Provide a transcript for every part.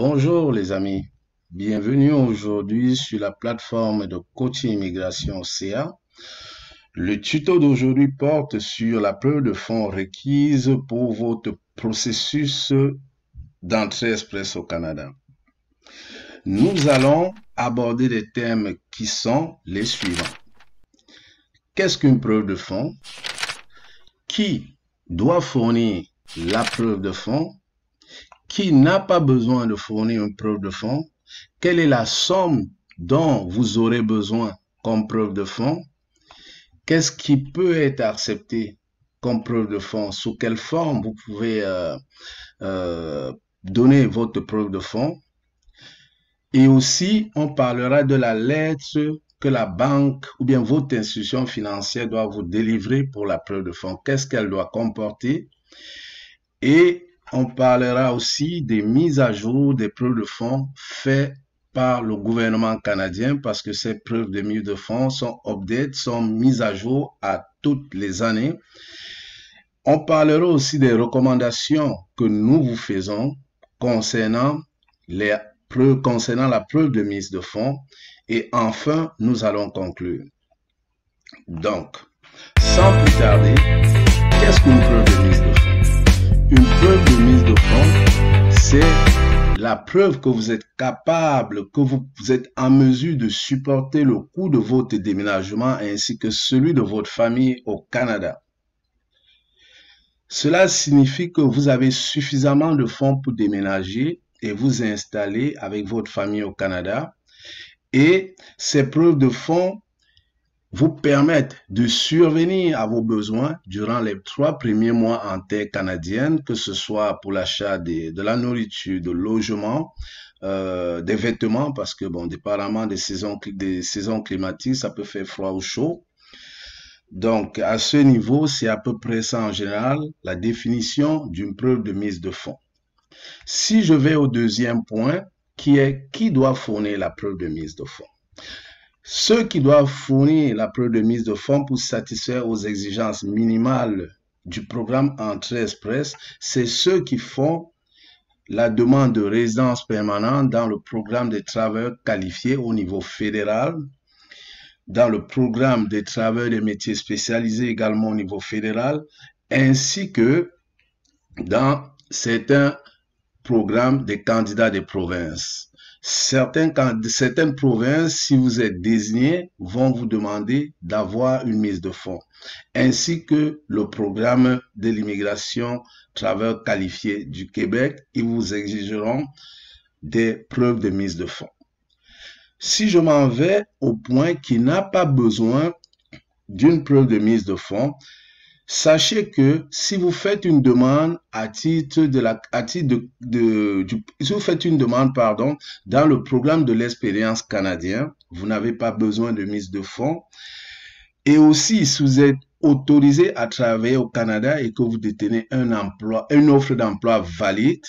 Bonjour les amis, bienvenue aujourd'hui sur la plateforme de coaching immigration CA. Le tuto d'aujourd'hui porte sur la preuve de fonds requise pour votre processus d'entrée express au Canada. Nous allons aborder des thèmes qui sont les suivants. Qu'est-ce qu'une preuve de fonds? Qui doit fournir la preuve de fonds? Qui n'a pas besoin de fournir une preuve de fonds? Quelle est la somme dont vous aurez besoin comme preuve de fonds? Qu'est-ce qui peut être accepté comme preuve de fonds? Sous quelle forme vous pouvez donner votre preuve de fonds? Et aussi, on parlera de la lettre que la banque ou bien votre institution financière doit vous délivrer pour la preuve de fonds. Qu'est-ce qu'elle doit comporter? Et on parlera aussi des mises à jour des preuves de fonds faites par le gouvernement canadien parce que ces preuves de mise de fonds sont update, sont mises à jour à toutes les années. On parlera aussi des recommandations que nous vous faisons concernant la preuve de mise de fonds. Et enfin, nous allons conclure. Donc, sans plus tarder, qu'est-ce qu'une preuve de mise de fonds? Une preuve de mise de fonds, c'est la preuve que vous êtes capable, que vous êtes en mesure de supporter le coût de votre déménagement ainsi que celui de votre famille au Canada. Cela signifie que vous avez suffisamment de fonds pour déménager et vous installer avec votre famille au Canada. Et ces preuves de fonds vous permettent de survenir à vos besoins durant les 3 premiers mois en terre canadienne, que ce soit pour l'achat de la nourriture, de logement, des vêtements, parce que, bon, dépendamment des saisons climatiques, ça peut faire froid ou chaud. Donc, à ce niveau, c'est à peu près ça en général, la définition d'une preuve de mise de fonds. Si je vais au deuxième point, qui doit fournir la preuve de mise de fonds? Ceux qui doivent fournir la preuve de mise de fonds pour satisfaire aux exigences minimales du programme Entrée Express, c'est ceux qui font la demande de résidence permanente dans le programme des travailleurs qualifiés au niveau fédéral, dans le programme des travailleurs des métiers spécialisés également au niveau fédéral, ainsi que dans certains programmes des candidats des provinces. Certaines provinces, si vous êtes désigné, vont vous demander d'avoir une mise de fonds, ainsi que le programme de l'immigration travailleurs qualifiés du Québec, ils vous exigeront des preuves de mise de fonds. Si je m'en vais au point qui n'a pas besoin d'une preuve de mise de fonds, sachez que si vous faites une demande si vous faites une demande, dans le programme de l'expérience canadien, vous n'avez pas besoin de mise de fonds. Et aussi, si vous êtes autorisé à travailler au Canada et que vous détenez un emploi, une offre d'emploi valide,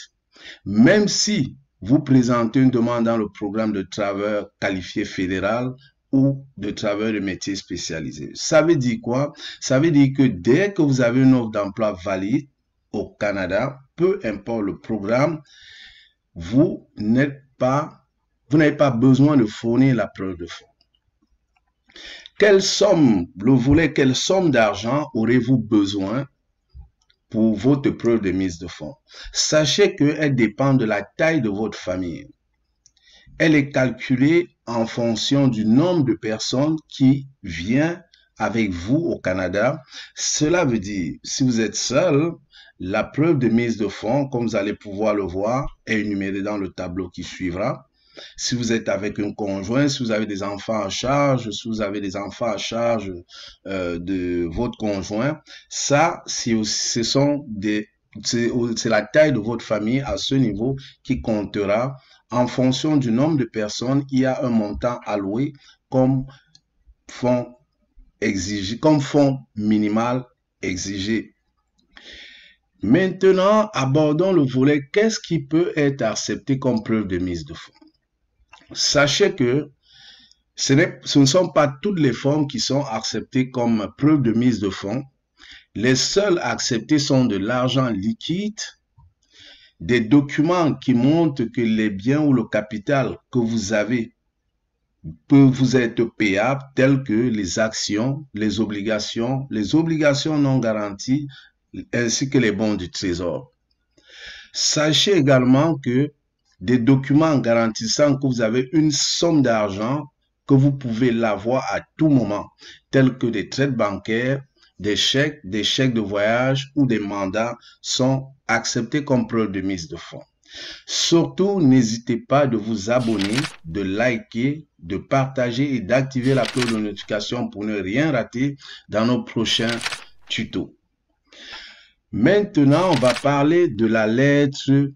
même si vous présentez une demande dans le programme de travailleurs qualifiés fédéral ou de travailleurs de métiers spécialisés. Ça veut dire quoi? Ça veut dire que dès que vous avez une offre d'emploi valide au Canada, peu importe le programme, vous n'avez pas besoin de fournir la preuve de fonds. Quelle somme d'argent aurez-vous besoin pour votre preuve de mise de fonds? Sachez qu'elle dépend de la taille de votre famille. Elle est calculée en fonction du nombre de personnes qui viennent avec vous au Canada. Cela veut dire, si vous êtes seul, la preuve de mise de fonds, comme vous allez pouvoir le voir, est énumérée dans le tableau qui suivra. Si vous êtes avec un conjoint, si vous avez des enfants à charge, si vous avez des enfants à charge de votre conjoint, ça, c'est la taille de votre famille à ce niveau qui comptera. En fonction du nombre de personnes, il y a un montant alloué comme fonds minimal exigé. Maintenant, abordons le volet qu'est-ce qui peut être accepté comme preuve de mise de fonds. Sachez que ce ne sont pas toutes les formes qui sont acceptées comme preuve de mise de fonds. Les seules acceptées sont de l'argent liquide, des documents qui montrent que les biens ou le capital que vous avez peut vous être payable, tels que les actions, les obligations non garanties, ainsi que les bons du trésor. Sachez également que des documents garantissant que vous avez une somme d'argent, que vous pouvez l'avoir à tout moment, tels que des traites bancaires, des chèques de voyage ou des mandats sont acceptés comme preuve de mise de fonds. Surtout, n'hésitez pas de vous abonner, de liker, de partager et d'activer la cloche de notification pour ne rien rater dans nos prochains tutos. Maintenant, on va parler de la lettre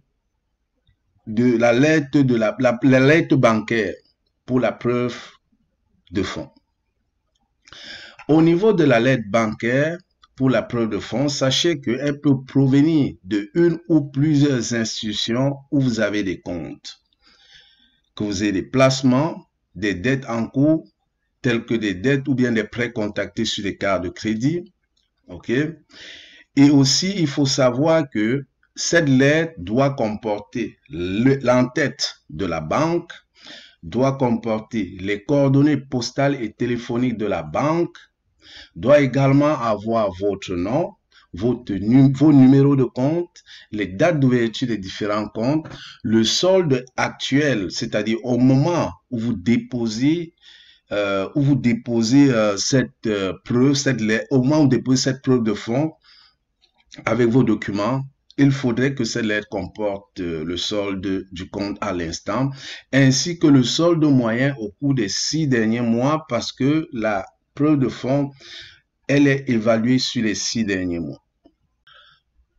bancaire pour la preuve de fonds. Au niveau de la lettre bancaire pour la preuve de fonds, sachez qu'elle peut provenir de une ou plusieurs institutions où vous avez des comptes, que vous ayez des placements, des dettes en cours, telles que des dettes ou bien des prêts contractés sur des cartes de crédit. OK? Et aussi, il faut savoir que cette lettre doit comporter l'entête de la banque, doit comporter les coordonnées postales et téléphoniques de la banque, doit également avoir votre nom, vos numéros de compte, les dates d'ouverture des différents comptes, le solde actuel, c'est-à-dire au moment où vous déposez cette preuve, au moment où vous déposez cette preuve de fonds avec vos documents. Il faudrait que cette lettre comporte le solde du compte à l'instant, ainsi que le solde moyen au cours des 6 derniers mois, parce que la preuve de fonds, elle est évaluée sur les 6 derniers mois.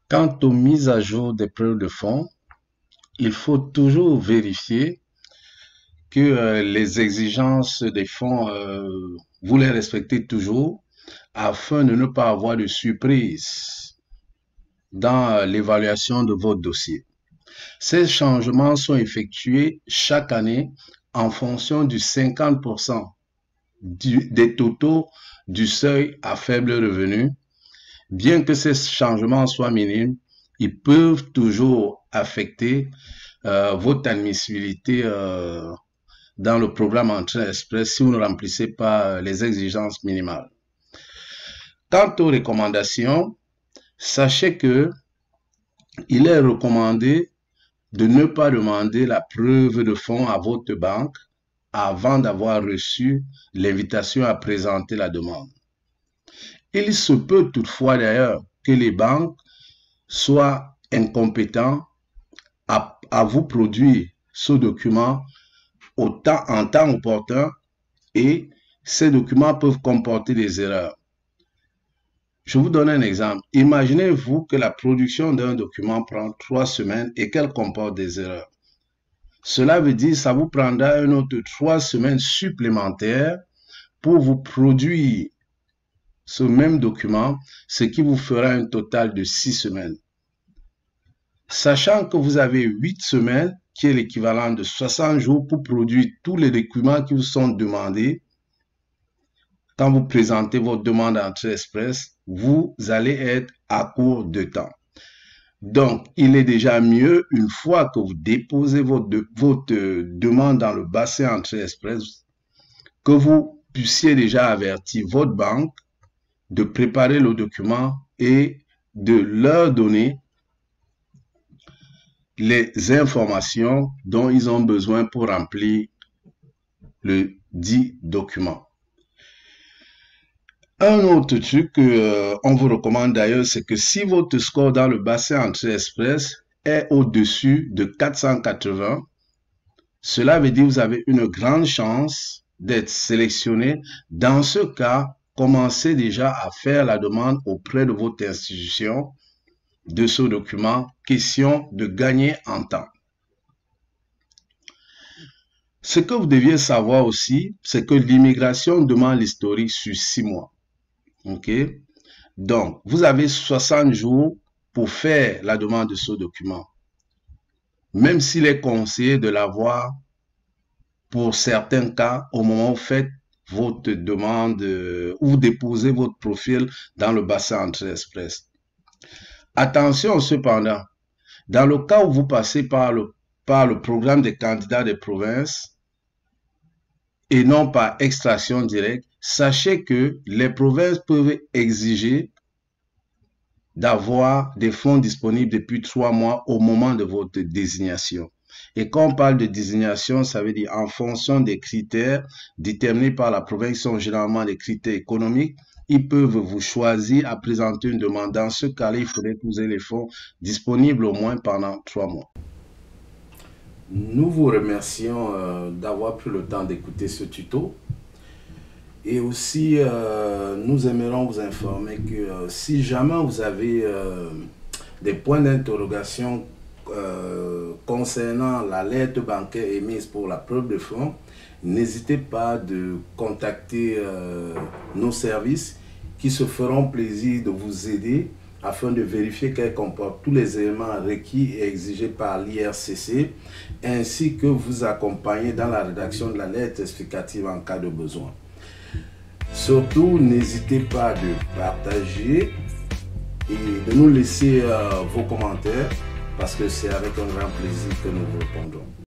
Quant aux mises à jour des preuves de fonds, il faut toujours vérifier que les exigences des fonds, vous les respectez toujours, afin de ne pas avoir de surprise dans l'évaluation de votre dossier. Ces changements sont effectués chaque année en fonction du 50% des totaux du seuil à faible revenu. Bien que ces changements soient minimes, ils peuvent toujours affecter votre admissibilité dans le programme Entrée Express si vous ne remplissez pas les exigences minimales. Quant aux recommandations, sachez que il est recommandé de ne pas demander la preuve de fonds à votre banque avant d'avoir reçu l'invitation à présenter la demande. Il se peut toutefois d'ailleurs que les banques soient incompétents à vous produire ce document en temps opportun, et ces documents peuvent comporter des erreurs. Je vous donne un exemple. Imaginez-vous que la production d'un document prend 3 semaines et qu'elle comporte des erreurs. Cela veut dire que ça vous prendra une autre 3 semaines supplémentaires pour vous produire ce même document, ce qui vous fera un total de 6 semaines. Sachant que vous avez 8 semaines, qui est l'équivalent de 60 jours pour produire tous les documents qui vous sont demandés, quand vous présentez votre demande Entrée Express, vous allez être à court de temps. Donc, il est déjà mieux, une fois que vous déposez votre demande dans le bassin Entrée Express, que vous puissiez déjà avertir votre banque de préparer le document et de leur donner les informations dont ils ont besoin pour remplir le dit document. Un autre truc qu'on vous recommande d'ailleurs, c'est que si votre score dans le bassin Entrée Express est au-dessus de 480, cela veut dire que vous avez une grande chance d'être sélectionné. Dans ce cas, commencez déjà à faire la demande auprès de votre institution de ce document, question de gagner en temps. Ce que vous deviez savoir aussi, c'est que l'immigration demande l'historique sur 6 mois. OK? Donc, vous avez 60 jours pour faire la demande de ce document. Même s'il est conseillé de l'avoir pour certains cas au moment où vous faites votre demande ou vous déposez votre profil dans le bassin Entrée Express. Attention cependant, Dans le cas où vous passez par le programme des candidats des provinces et non par extraction directe, sachez que les provinces peuvent exiger d'avoir des fonds disponibles depuis 3 mois au moment de votre désignation. Et quand on parle de désignation, ça veut dire en fonction des critères déterminés par la province, qui sont généralement des critères économiques, ils peuvent vous choisir à présenter une demande. Dans ce cas-là, il faudrait que vous ayez les fonds disponibles au moins pendant 3 mois. Nous vous remercions d'avoir pris le temps d'écouter ce tuto. Et aussi, nous aimerions vous informer que si jamais vous avez des points d'interrogation concernant la lettre bancaire émise pour la preuve de fonds, n'hésitez pas de contacter nos services qui se feront plaisir de vous aider afin de vérifier qu'elle comporte tous les éléments requis et exigés par l'IRCC, ainsi que vous accompagner dans la rédaction de la lettre explicative en cas de besoin. Surtout, n'hésitez pas de partager et de nous laisser vos commentaires parce que c'est avec un grand plaisir que nous vous répondons.